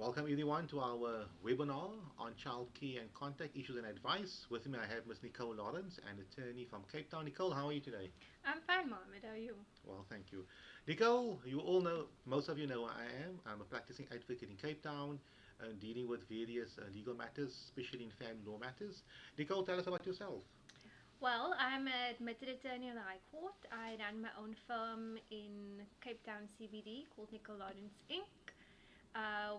Welcome everyone to our webinar on childcare and contact issues and advice. With me I have Ms. Nicole Lawrence, an attorney from Cape Town. Nicole, how are you today? I'm fine, Mohammed. How are you? Well, thank you. Nicole, you all know, most of you know who I am. I'm a practicing advocate in Cape Town, dealing with various legal matters, especially in family law matters. Nicole, tell us about yourself. Well, I'm an admitted attorney in the High Court. I run my own firm in Cape Town CBD called Nicole Lawrence Inc.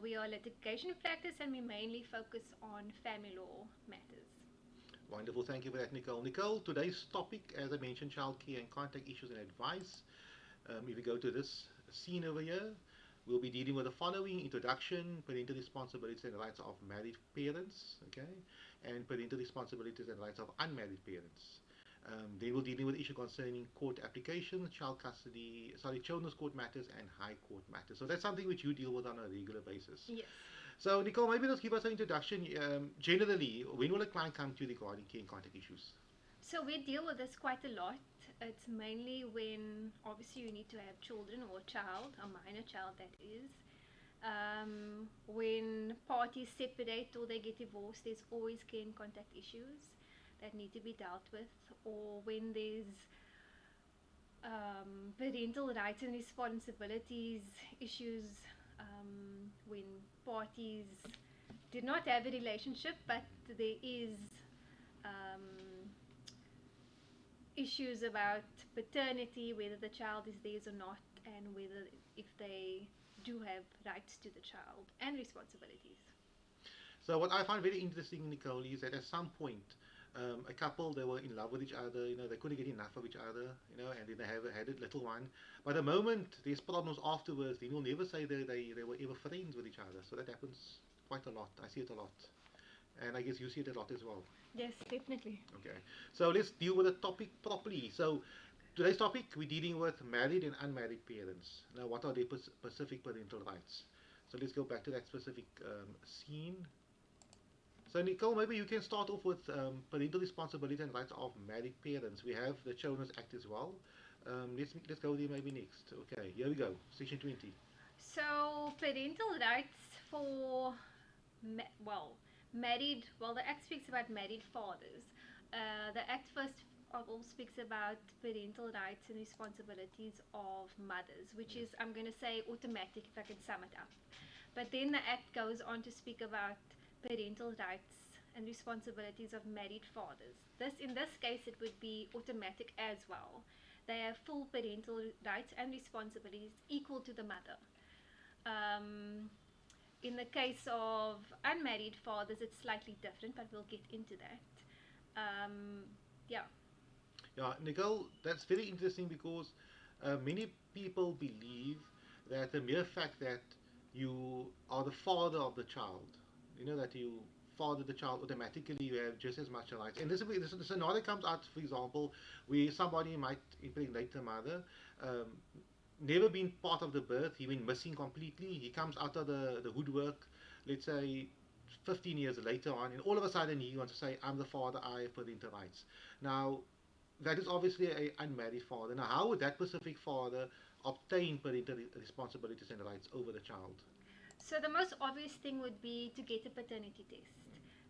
We are litigation practice and we mainly focus on family law matters. Wonderful, thank you for that, Nicole. Nicole, today's topic, as I mentioned, childcare and contact issues and advice. If we go to this scene over here, we'll be dealing with the following: introduction, parental responsibilities and rights of married parents, okay, and parental responsibilities and rights of unmarried parents. They will dealing with issue concerning court applications, children's court matters, and high court matters. So that's something which you deal with on a regular basis. Yes. So, Nicole, maybe just give us an introduction. Generally, when will a client come to you regarding care and contact issues? So we deal with this quite a lot. It's mainly when obviously you need to have children or a child, a minor child that is. When parties separate or they get divorced, there's always care and contact issues that need to be dealt with, or when there's parental rights and responsibilities issues, when parties did not have a relationship, but there is um, issues about paternity, whether the child is theirs or not, and whether if they do have rights to the child and responsibilities. So what I find very interesting, Nicole, is that at some point, a couple they were in love with each other. They couldn't get enough of each other. And then they had a little one. But the moment there's problems afterwards, they will never say they were ever friends with each other. So that happens quite a lot. I see it a lot, and I guess you see it a lot as well. Yes, definitely. Okay, so let's deal with the topic properly. So today's topic, we're dealing with married and unmarried parents. Now, what are their specific parental rights? So let's go back to that specific scene. So, Nicole, maybe you can start off with parental responsibility and rights of married parents. We have the Children's Act as well. Let's go there maybe next. Okay, here we go. Section 20. So parental rights for married. Well, the Act speaks about married fathers. The Act first of all speaks about parental rights and responsibilities of mothers, which is, I'm going to say, automatic if I can sum it up. But then the Act goes on to speak about parental rights and responsibilities of married fathers. In this case, it would be automatic as well. They have full parental rights and responsibilities equal to the mother. Um, in the case of unmarried fathers, it's slightly different, but we'll get into that. Yeah. Yeah, Nicole, that's very interesting because many people believe that the mere fact that you are the father of the child, that you father the child, automatically you have just as much rights. And this scenario comes out, for example, where somebody might impregnate the mother, um, never been part of the birth, he went missing completely, he comes out of the woodwork, let's say 15 years later on, and all of a sudden he wants to say, I'm the father, I have parental rights. Now, that is obviously an unmarried father. Now, how would that specific father obtain parental responsibilities and rights over the child? So the most obvious thing would be to get a paternity test.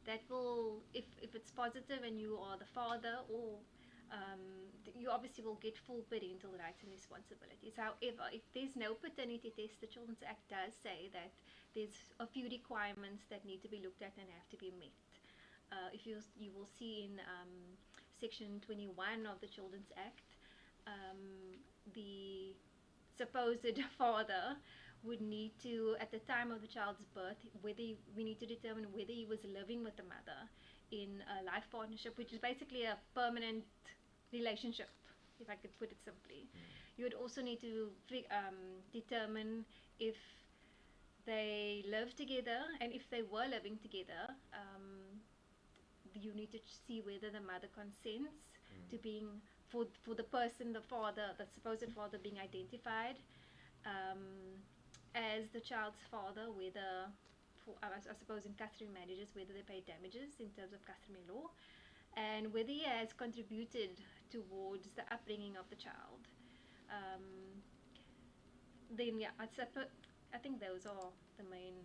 That will, if it's positive and you are the father, or you obviously will get full parental rights and responsibilities. However, if there's no paternity test, the Children's Act does say that there's a few requirements that need to be looked at and have to be met. If you will see in Section 21 of the Children's Act, the supposed father would need to, at the time of the child's birth, we need to determine whether he was living with the mother in a life partnership, which is basically a permanent relationship, if I could put it simply. You would also need to determine if they live together, and if they were living together, you need to see whether the mother consents to being, for the person, the father, the supposed father, being identified um, as the child's father, whether, I suppose in customary marriages, whether they pay damages in terms of customary law, and whether he has contributed towards the upbringing of the child. Then, yeah, I think those are the main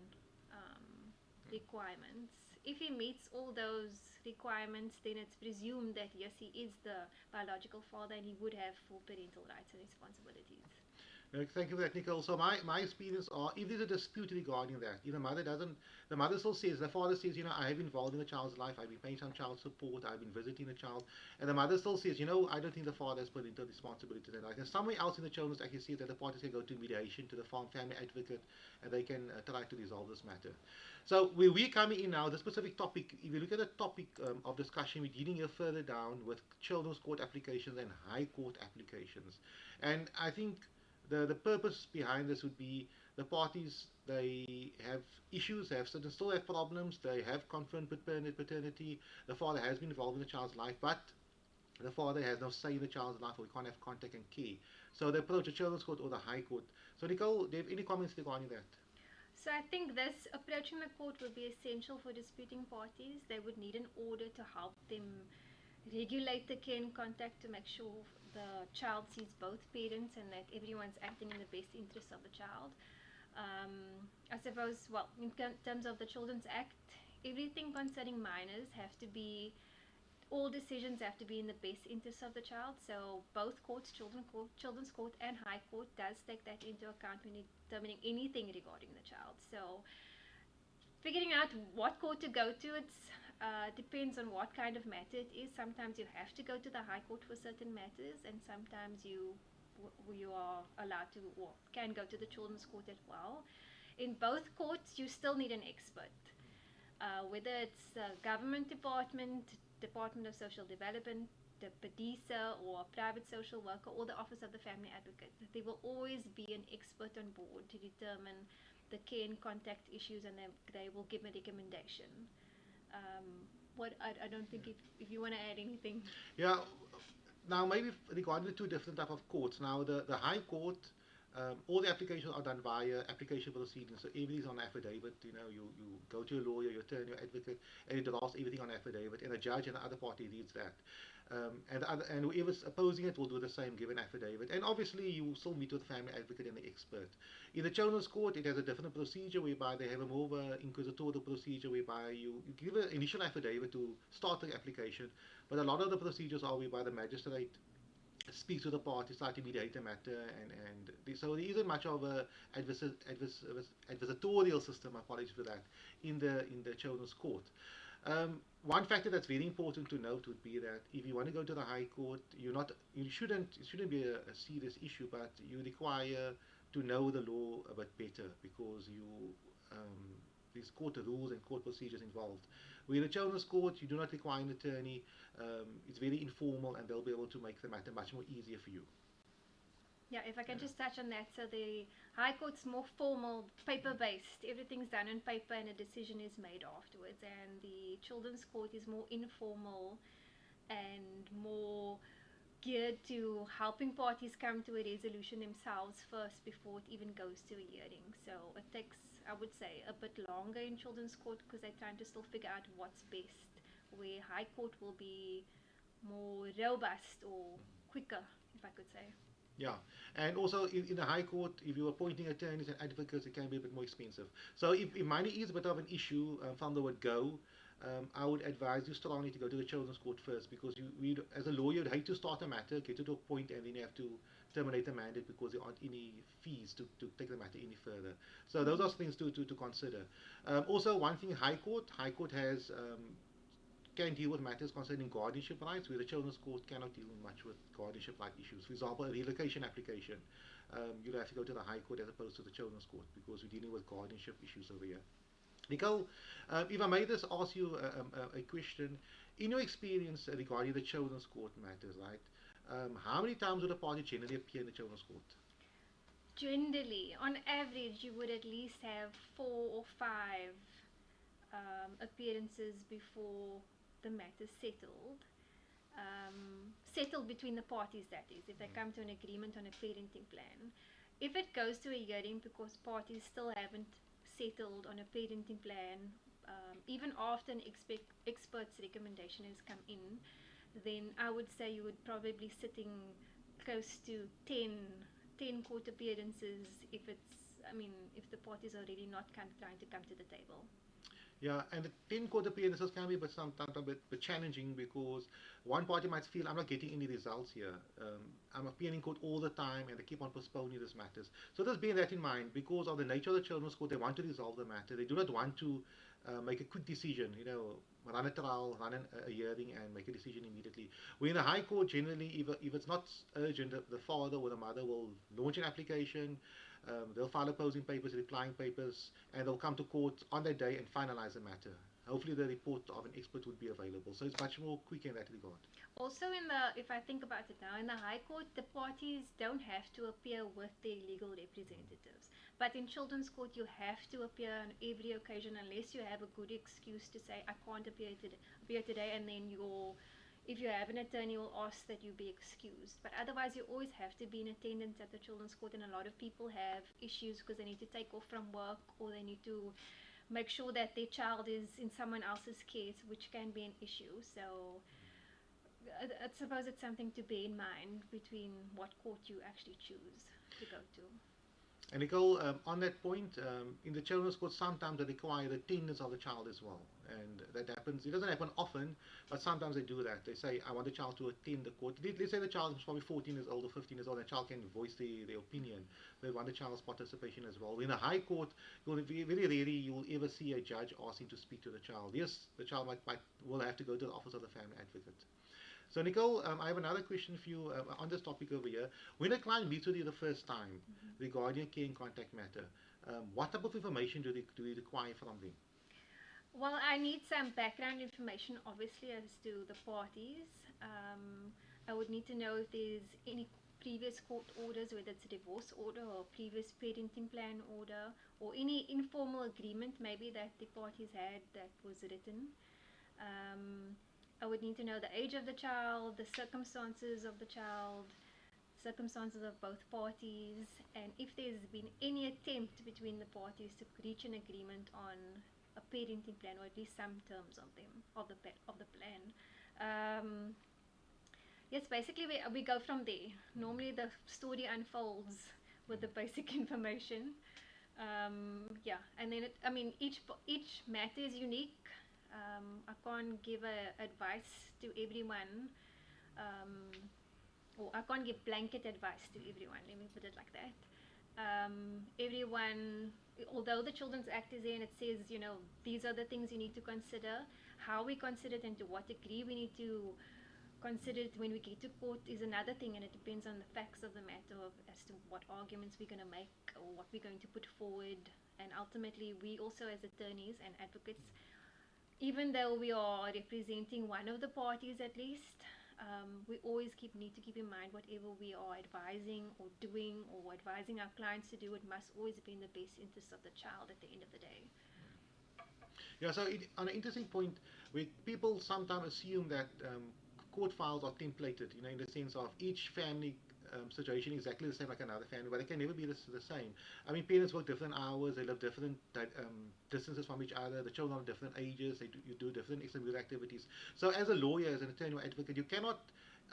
requirements. If he meets all those requirements, then it's presumed that yes, he is the biological father and he would have full parental rights and responsibilities. Thank you for that, Nicole. So my experience are if there's a dispute regarding that, if the mother doesn't, the mother still says, the father says, I have been involved in the child's life, I've been paying some child support, I've been visiting the child, and the mother still says, I don't think the father has parental responsibility to that. Like, and somewhere else in the children's actually see that the parties can go to mediation, to the family advocate, and they can try to resolve this matter. So where we're coming in now, the specific topic, if you look at the topic of discussion, we're dealing here further down with children's court applications and high court applications. And I think the purpose behind this would be the parties, they have issues, they have certain, still have problems, they have confirmed paternity, the father has been involved in the child's life, but the father has no say in the child's life, or we can't have contact and care. So they approach the children's court or the high court. So Nicole, do you have any comments regarding that? So I think this approaching the court would be essential for disputing parties. They would need an order to help them regulate the care and contact to make sure the child sees both parents and that everyone's acting in the best interest of the child. I suppose, well, in terms of the Children's Act, everything concerning minors have to be, all decisions have to be in the best interest of the child. So both courts, Children's Court and High Court, does take that into account when determining anything regarding the child. So figuring out what court to go to, it's depends on what kind of matter it is. Sometimes you have to go to the High Court for certain matters, and sometimes you are allowed to or can go to the Children's Court as well. In both courts, you still need an expert, whether it's a government department, Department of Social Development, the PDISA, or a private social worker, or the Office of the Family Advocate. There will always be an expert on board to determine the care and contact issues, and they will give a recommendation. I don't think if you want to add anything. Yeah, now maybe regarding the two different type of courts. Now the High Court, all the applications are done via application proceedings. So everything's on affidavit. You go to your lawyer, your attorney, your advocate, and it drafts everything on affidavit, and the judge and the other party reads that. And whoever's opposing it will do the same, give an affidavit. And obviously, you still meet with the family advocate and the expert. In the children's court, it has a different procedure whereby they have a more inquisitorial procedure whereby you give an initial affidavit to start the application, but a lot of the procedures are whereby the magistrate speaks to the parties, try to mediate the matter, so there isn't much of a adversarial system, apologies for that, in the children's court. One factor that's very important to note would be that if you want to go to the High Court, it shouldn't be a serious issue, but you require to know the law a bit better because these court rules and court procedures involved. With the children's court, you do not require an attorney. It's very informal, and they'll be able to make the matter much more easier for you. Yeah, if I can just touch on that. So the High Court's more formal, paper-based. Everything's done on paper and a decision is made afterwards. And the Children's Court is more informal and more geared to helping parties come to a resolution themselves first before it even goes to a hearing. So it takes, I would say, a bit longer in Children's Court because they're trying to still figure out what's best, where High Court will be more robust or quicker, if I could say. Yeah, and also in the High Court, if you're appointing attorneys and advocates, it can be a bit more expensive. So if money is a bit of an issue from the word go, I would advise you strongly to go to the Children's Court first because as a lawyer, you'd hate to start a matter, get to a point, and then you have to terminate the mandate because there aren't any fees to take the matter any further. So those are things to consider. Also, one thing, High Court has can deal with matters concerning guardianship rights, where the Children's Court cannot deal much with guardianship-like issues. For example, a relocation application, you'll have to go to the High Court as opposed to the Children's Court because we're dealing with guardianship issues over here. Nicole, if I may just ask you a question. In your experience regarding the Children's Court matters, right, how many times would a party generally appear in the Children's Court? Generally, on average, you would at least have 4 or 5 appearances before the matter settled. Settled between the parties, that is, if they come to an agreement on a parenting plan. If it goes to a hearing because parties still haven't settled on a parenting plan, even after an expert's recommendation has come in, then I would say you would probably be sitting close to 10 court appearances if it's if the parties are really not trying to come to the table. Yeah, and the 10 court appearances can be but sometimes a bit challenging because one party might feel I'm not getting any results here. I'm appearing in court all the time and they keep on postponing these matters. So just bear that in mind because of the nature of the children's court, they want to resolve the matter. They do not want to make a quick decision, run a trial, run a hearing and make a decision immediately. Where in the High Court, generally, if it's not urgent, the father or the mother will launch an application, they'll file opposing papers, replying papers, and they'll come to court on that day and finalize the matter. Hopefully, the report of an expert would be available. So it's much more quick in that regard. Also, if I think about it now, in the High Court, the parties don't have to appear with their legal representatives. But in Children's Court, you have to appear on every occasion unless you have a good excuse to say, I can't appear today, and then if you have an attorney, will ask that you be excused. But otherwise, you always have to be in attendance at the Children's Court, and a lot of people have issues because they need to take off from work or they need to make sure that their child is in someone else's care, which can be an issue. So I suppose it's something to bear in mind between what court you actually choose to go to. And Nicole, on that point, in the children's court, sometimes they require the attendance of the child as well. And that happens, it doesn't happen often, but sometimes they do that. They say, I want the child to attend the court. Let's say the child is probably 14 years old or 15 years old, and the child can voice their opinion. They want the child's participation as well. In the High Court, very rarely you'll ever see a judge asking to speak to the child. Yes, the child will have to go to the office of the family advocate. So, Nicole, I have another question for you on this topic over here. When a client meets with you the first time regarding a care and contact matter, what type of information do we require from them? Well, I need some background information, obviously, as to the parties. I would need to know if there's any previous court orders, whether it's a divorce order or previous parenting plan order, or any informal agreement maybe that the parties had that was written. I would need to know the age of the child, the circumstances of the child, circumstances of both parties, and if there's been any attempt between the parties to reach an agreement on a parenting plan, or at least some terms of the plan. Yes, basically we go from there. Normally the story unfolds with the basic information. Yeah, and then each matter is unique. I can't give advice to everyone, or I can't give blanket advice to everyone. Let me put it like that. Everyone, although the Children's Act is there and it says, these are the things you need to consider, how we consider it and to what degree we need to consider it when we get to court is another thing, and it depends on the facts of the matter as to what arguments we're going to make or what we're going to put forward. And ultimately, we also as attorneys and advocates, even though we are representing one of the parties at least, we always need to keep in mind whatever we are advising or doing or advising our clients to do, it must always be in the best interest of the child at the end of the day. Yeah, so on an interesting point, where people sometimes assume that court files are templated, in the sense of each family situation exactly the same like another family, but it can never be the same. I mean, parents work different hours, they live different distances from each other, the children are different ages, you do different extracurricular activities. So as a lawyer, as an attorney or advocate, you cannot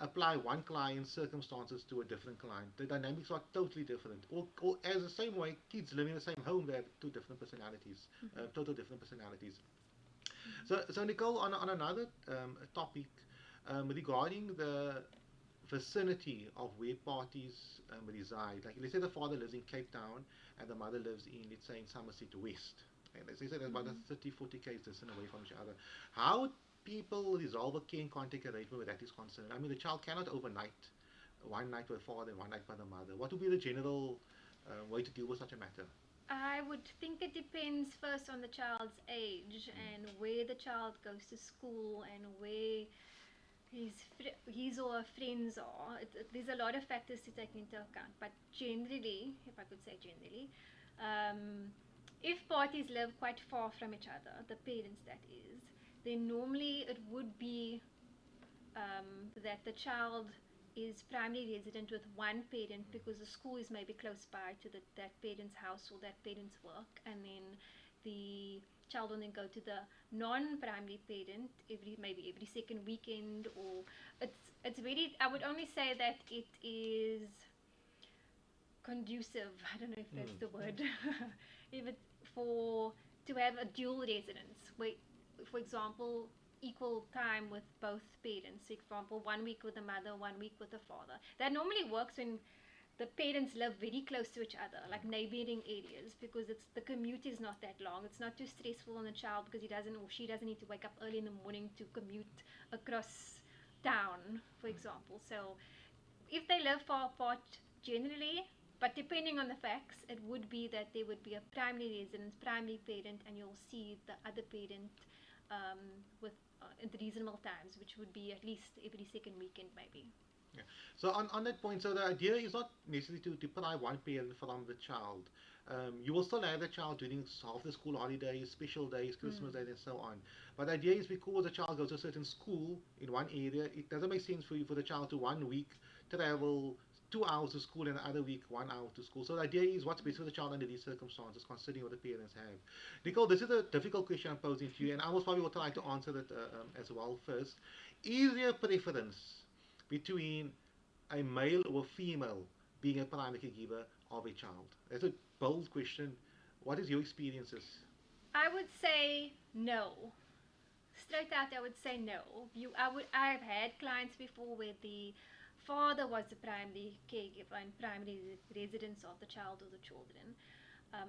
apply one client's circumstances to a different client. The dynamics are totally different. Or as the same way, kids living in the same home, they have two different personalities, total different personalities. So Nicole, on another topic regarding the vicinity of where parties reside. Like, let's say the father lives in Cape Town and the mother lives in, let's say, in Somerset West. And as I said, about 30, 40 k's distance away from each other. How would people resolve a care and contact arrangement where that is concerned? I mean, the child cannot overnight, one night with the father and one night by the mother. What would be the general way to deal with such a matter? I would think it depends first on the child's age and where the child goes to school and where his or her friends are. There's a lot of factors to take into account, but generally, if I could say generally, if parties live quite far from each other, the parents that is, then normally it would be that the child is primarily resident with one parent because the school is maybe close by to that parent's house or that parent's work, and then the child will then go to the non-primary parent maybe every second weekend, or it's very, I would only say that it is conducive, I don't know if that's the Mm. word, if it for to have a dual residence, where, for example, equal time with both parents. For example, 1 week with the mother, 1 week with the father. That normally works when the parents live very close to each other, like neighboring areas, because it's the commute is not that long. It's not too stressful on the child because he doesn't or she doesn't need to wake up early in the morning to commute across town, for example. So if they live far apart, generally, but depending on the facts, it would be that there would be a primary residence, primary parent, and you'll see the other parent um, with in the reasonable times, which would be at least every second weekend, maybe. Yeah. So on that point, so the idea is not necessarily to deprive one parent from the child. You will still have the child during half the school holidays, special days, Christmas Mm. days, and so on. But the idea is because the child goes to a certain school in one area, it doesn't make sense for you for the child to 1 week travel 2 hours to school and the other week 1 hour to school. So the idea is what's best for the child under these circumstances, considering what the parents have. Nicole, this is a difficult question I'm posing to you, and I most probably will try to answer that as well first. Is there a preference between a male or female being a primary caregiver of a child? That's a bold question. What is your experiences? I would say no. Straight out, I would say no. I've had clients before where the father was the primary caregiver and primary residence of the child or the children.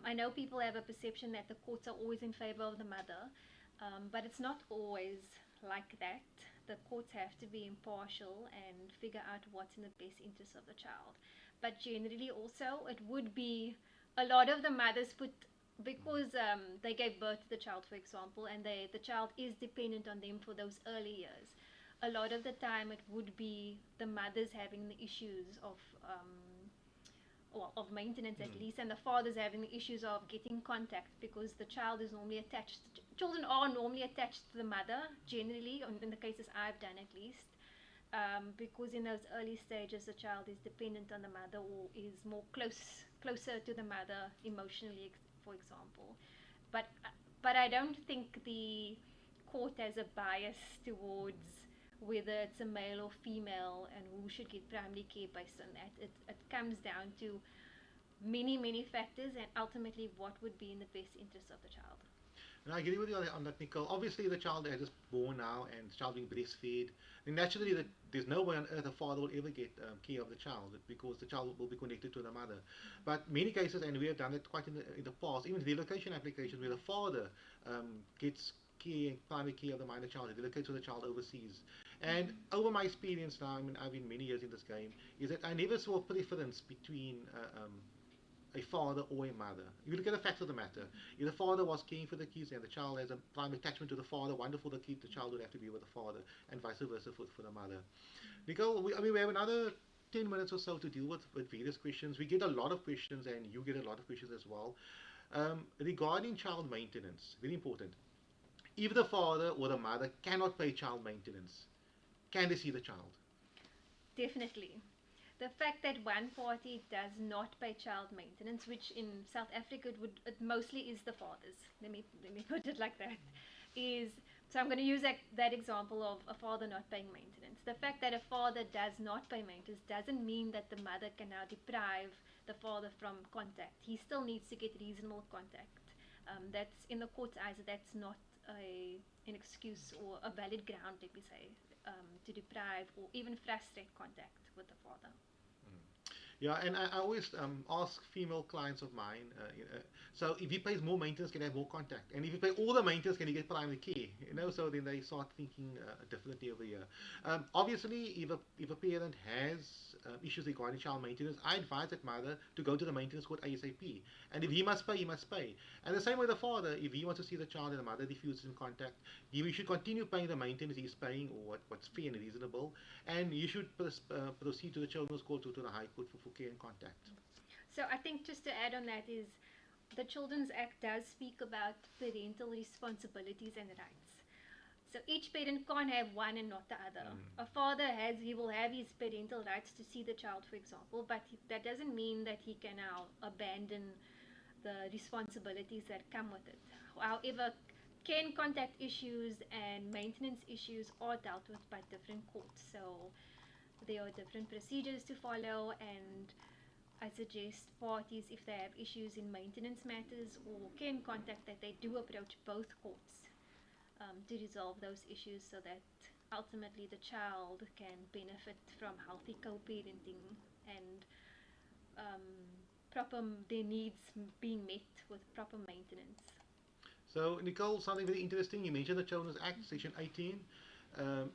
I know people have a perception that the courts are always in favor of the mother, but it's not always like that. The courts have to be impartial and figure out what's in the best interest of the child. But generally, also, it would be a lot of the mothers put because they gave birth to the child, for example, and the child is dependent on them for those early years. A lot of the time, it would be the mothers having the issues of maintenance at Mm. least, and the father's having the issues of getting contact because the child is normally attached. Children are normally attached to the mother, generally, in the cases I've done at least, because in those early stages the child is dependent on the mother or is more closer to the mother emotionally, for example. But but I don't think the court has a bias towards whether it's a male or female and who should get primary care based on that. It comes down to many factors and ultimately what would be in the best interest of the child. And I agree with you on that, Nicole. Obviously, the child is just born now and the child being breastfed. And naturally, there's no way on earth a father will ever get care of the child because the child will be connected to the mother. But many cases, and we have done it quite in the past, even relocation applications where the father gets care, primary care of the minor child, he relocates to the child overseas. And over my experience now, I mean, I've been many years in this game, is that I never saw a preference between a father or a mother. If you look at the facts of the matter, if the father was caring for the kids and the child has a prime attachment to the father, wonderful, the child would have to be with the father, and vice versa for the mother. Nicole, I mean, we have another 10 minutes or so to deal with various questions. We get a lot of questions, and you get a lot of questions as well. Regarding child maintenance, very important. If the father or the mother cannot pay child maintenance, can they see the child? Definitely. The fact that one party does not pay child maintenance, which in South Africa it mostly is the fathers. Let me put it like that. Is so I'm going to use that example of a father not paying maintenance. The fact that a father does not pay maintenance doesn't mean that the mother can now deprive the father from contact. He still needs to get reasonable contact. That's in the court's eyes. That's not an excuse or a valid ground, let me say, to deprive or even frustrate contact with the father. Yeah, and I always ask female clients of mine. So if he pays more maintenance, can he have more contact? And if you pay all the maintenance, can he get primary care? You know, so then they start thinking differently over here. Obviously, if a parent has issues regarding child maintenance, I advise that mother to go to the maintenance court ASAP. And if he must pay, he must pay. And the same with the father, if he wants to see the child and the mother refuses in contact, he should continue paying the maintenance he's paying or what's fair and reasonable, and you should proceed to the children's court or to the high court for care and contact. So I think just to add on that is the Children's Act does speak about parental responsibilities and rights. So each parent can't have one and not the other. Mm. A father he will have his parental rights to see the child, for example, but that doesn't mean that he can now abandon the responsibilities that come with it. However, can contact issues and maintenance issues are dealt with by different courts. So there are different procedures to follow, and I suggest parties, if they have issues in maintenance matters or care and contact, that they do approach both courts to resolve those issues so that ultimately the child can benefit from healthy co-parenting and um, proper their needs being met with proper maintenance. So, Nicole, something very interesting. You mentioned the Children's Act, Section 18.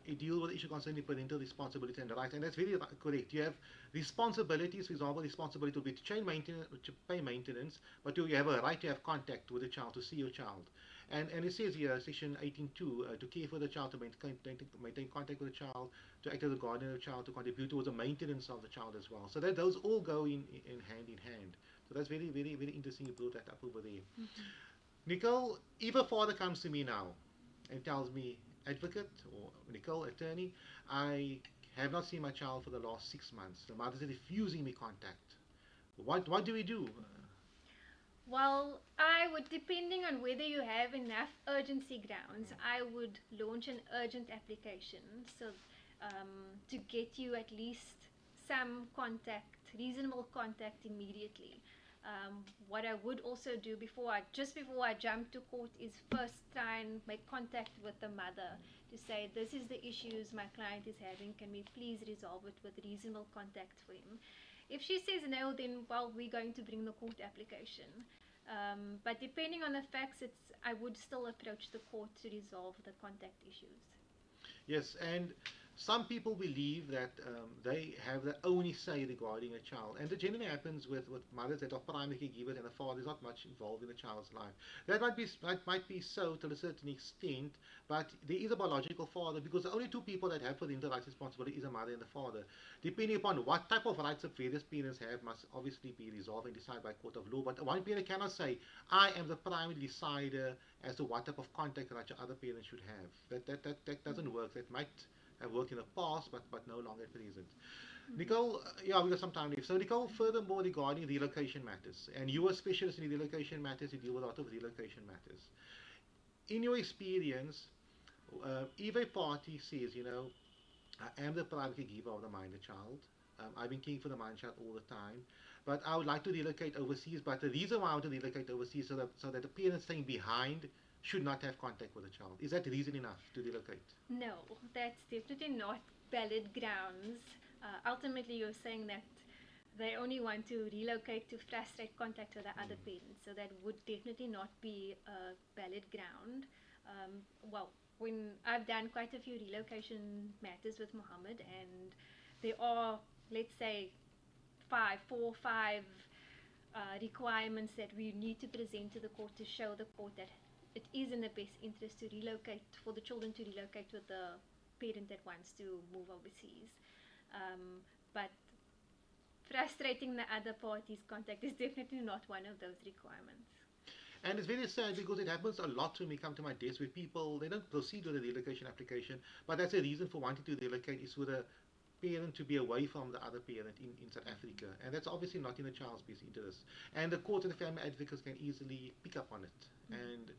It deals with the issue concerning parental responsibility and the rights, and that's very correct. You have responsibilities, for example, responsibility to be to pay maintenance, but you have a right to have contact with the child, to see your child. And it says here, Section 18.2, to care for the child, to maintain contact with the child, to act as a guardian of the child, to contribute towards the maintenance of the child as well. So that those all go in hand in hand. So that's very, very, very interesting. You brought that up over there. Mm-hmm. Nicole, if a father comes to me now and tells me, advocate or Nicole, attorney, I have not seen my child for the last 6 months. The mother is refusing me contact. What do we do? Well, I would, depending on whether you have enough urgency grounds, I would launch an urgent application so to get you at least some contact, reasonable contact immediately. What I would also do just before I jump to court is first try and make contact with the mother to say, this is the issues my client is having, can we please resolve it with reasonable contact for him? If she says no, then well, we're going to bring the court application. But depending on the facts, I would still approach the court to resolve the contact issues. Yes, and some people believe that they have the only say regarding a child, and it generally happens with mothers that are primary caregivers and the father is not much involved in the child's life. That might be so to a certain extent, but there is a biological father because the only two people that have parental rights responsibility is a mother and the father. Depending upon what type of rights the various parents have must obviously be resolved and decided by court of law. But one parent cannot say, I am the primary decider as to what type of contact right your other parent should have. That doesn't work. That might have worked in the past, but no longer at present. Mm-hmm. Nicole, yeah, we got some time left. So, Nicole, furthermore, regarding relocation matters, and you are a specialist in relocation matters, you deal with a lot of relocation matters. In your experience, if a party says, I am the primary caregiver of the minor child, I've been caring for the minor child all the time, but I would like to relocate overseas, but the reason why I want to relocate overseas so that the parents staying behind should not have contact with the child. Is that reason enough to relocate? No, that's definitely not valid grounds. Ultimately, you're saying that they only want to relocate to frustrate contact with the other parents, so that would definitely not be a valid ground. Well, when I've done quite a few relocation matters with Mohammed, and there are, let's say, four, five requirements that we need to present to the court to show the court that it is in the best interest to relocate, for the children to relocate with the parent that wants to move overseas. But frustrating the other party's contact is definitely not one of those requirements. And it's very sad because it happens a lot when we come to my desk where people they don't proceed with a relocation application, but that's a reason for wanting to relocate is for the parent to be away from the other parent in South Africa. And that's obviously not in the child's best interest. And the court and the family advocates can easily pick up on it. And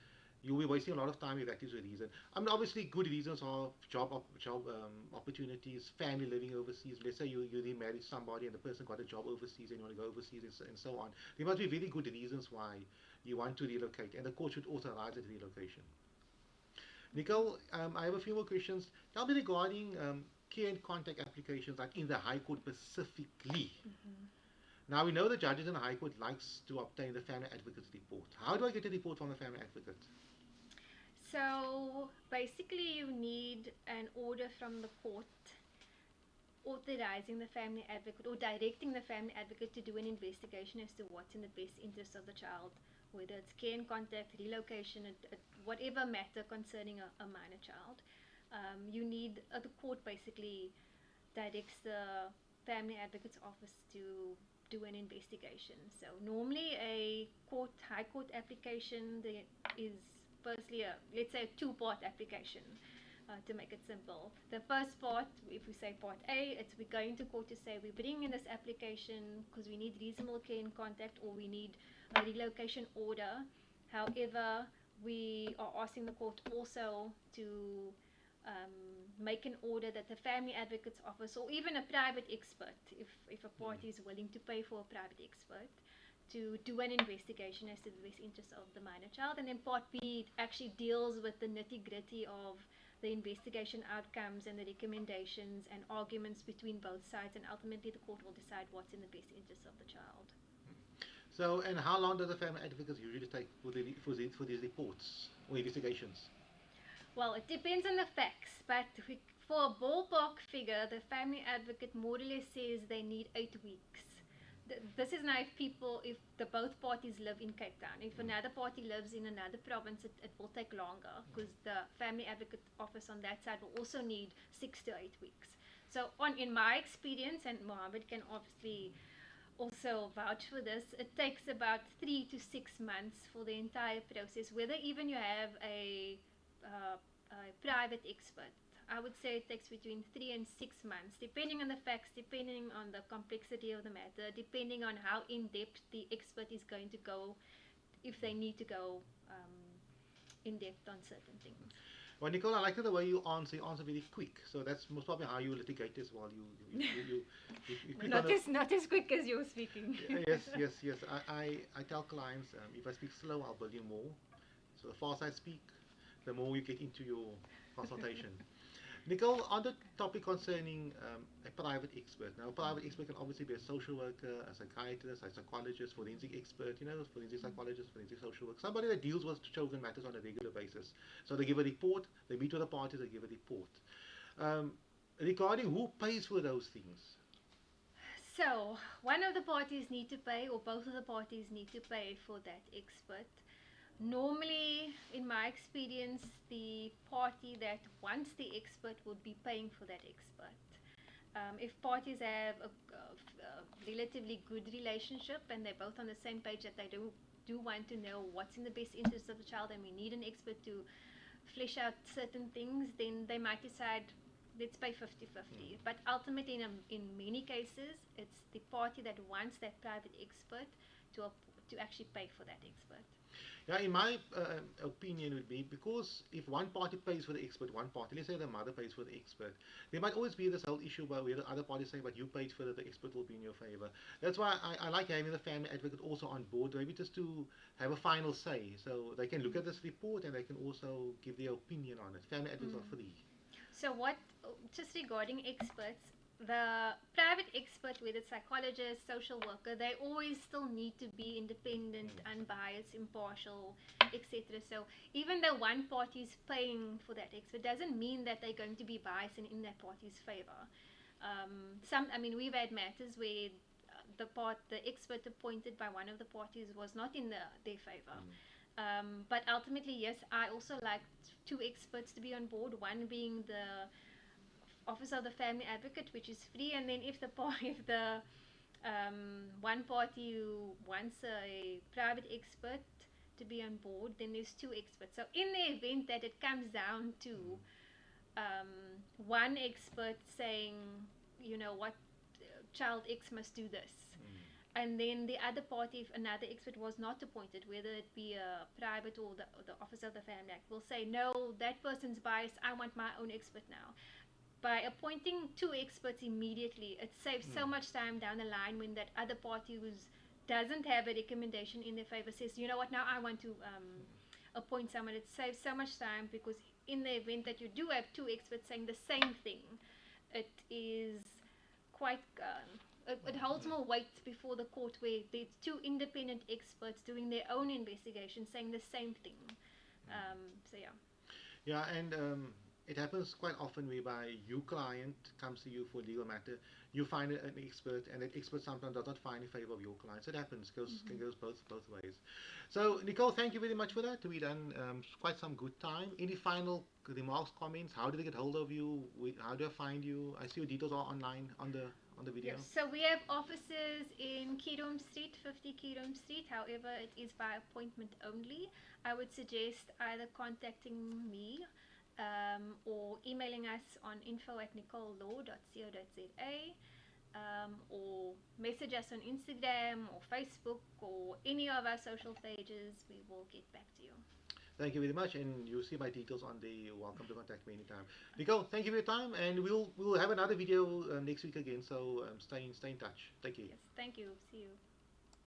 you'll be wasting a lot of time if that is a reason. I mean, obviously, good reasons are job opportunities, family living overseas. Let's say you remarried somebody and the person got a job overseas and you want to go overseas and so on. There must be very good reasons why you want to relocate, and the court should authorize that relocation. Nicole, I have a few more questions. Tell me regarding care and contact applications, like in the High Court specifically. Mm-hmm. Now we know the judges in the High Court likes to obtain the family advocate's report. How do I get a report from the family advocate? So basically, you need an order from the court authorizing the family advocate or directing the family advocate to do an investigation as to what's in the best interest of the child, whether it's care and contact, relocation, whatever matter concerning a minor child. You need the court basically directs the family advocate's office to do an investigation. So normally a high court application there is firstly let's say a two-part application. To make it simple, the first part, if we say part A, it's we're going to court to say we bring in this application because we need reasonable care and contact or we need a relocation order. However, we are asking the court also to make an order that the family advocate's office or even a private expert, if a party is willing to pay for a private expert, to do an investigation as to the best interest of the minor child. And then part B actually deals with the nitty gritty of the investigation outcomes and the recommendations and arguments between both sides, and ultimately the court will decide what's in the best interest of the child. So, and how long does the family advocates usually take for these reports or investigations? Well, it depends on the facts, but for a ballpark figure, the family advocate more or less says they need 8 weeks. This is now if the both parties live in Cape Town. If another party lives in another province, it will take longer because the family advocate office on that side will also need 6 to 8 weeks. So, in my experience, and Mohammed can obviously also vouch for this, it takes about 3 to 6 months for the entire process, whether even you have a private expert. I would say it takes between 3 and 6 months, depending on the facts, depending on the complexity of the matter, depending on how in depth the expert is going to go, if they need to go in depth on certain things. Well, Nicole, I like the way you answer. You answer very quick. So that's most probably how you litigate as well. You click on Not as quick as you're speaking. yes. I tell clients, if I speak slow, I'll bill you more. So the faster I speak, the more you get into your consultation. Nicole, on the topic concerning a private expert. Now, a private expert can obviously be a social worker, a psychiatrist, a psychologist, forensic expert, forensic psychologist, forensic social worker, somebody that deals with children matters on a regular basis. So they give a report, they meet with the parties, they give a report. Regarding who pays for those things? So, one of the parties need to pay, or both of the parties need to pay for that expert. Normally, in my experience, the party that wants the expert would be paying for that expert. If parties have a relatively good relationship and they're both on the same page that they do want to know what's in the best interest of the child and we need an expert to flesh out certain things, then they might decide, let's pay 50-50. But ultimately, in many cases, it's the party that wants that private expert to actually pay for that expert. Yeah, in my opinion would be, because if one party pays for the expert, one party, let's say the mother pays for the expert, there might always be this whole issue about where the other party say, but you paid for it, the expert will be in your favor. That's why I like having the family advocate also on board, maybe just to have a final say. So they can look at this report and they can also give their opinion on it. Family advocates are free. So just regarding experts, the private expert, whether it's psychologist, social worker, they always still need to be independent, unbiased, impartial, etc. So even though one party is paying for that expert, doesn't mean that they're going to be biased and in that party's favor. We've had matters where the expert appointed by one of the parties was not in their favor. But ultimately, yes, I also like two experts to be on board. One being the Office of the Family Advocate, which is free, and then if the one party who wants a private expert to be on board, then there's two experts. So in the event that it comes down to one expert saying, you know what, child X must do this, and then the other party, if another expert was not appointed, whether it be a private or the Office of the Family Act, will say, no, that person's biased, I want my own expert now. By appointing two experts immediately, it saves so much time down the line when that other party who doesn't have a recommendation in their favor says, you know what, now I want to appoint someone. It saves so much time, because in the event that you do have two experts saying the same thing, it is quite... it holds more weight before the court, where there's two independent experts doing their own investigation saying the same thing. So yeah. Yeah, and it happens quite often whereby your client comes to you for a legal matter, you find an expert, and that expert sometimes does not find in favor of your client. So it happens, goes both ways. So Nicole, thank you very much for that. We done quite some good time. Any final remarks, comments? How did they get hold of you? How do I find you? I see your details are online on the video. Yes, so we have offices in Kidom Street, 50 Kidom Street. However, it is by appointment only. I would suggest either contacting me or emailing us on info@nicolelaw.co.za, or message us on Instagram or Facebook or any of our social pages. We will get back to you. Thank you very much, and you'll see my details on the welcome to contact me anytime. Nicole, thank you for your time, and we'll have another video next week again. So stay in touch. Thank you. Yes, thank you. See you.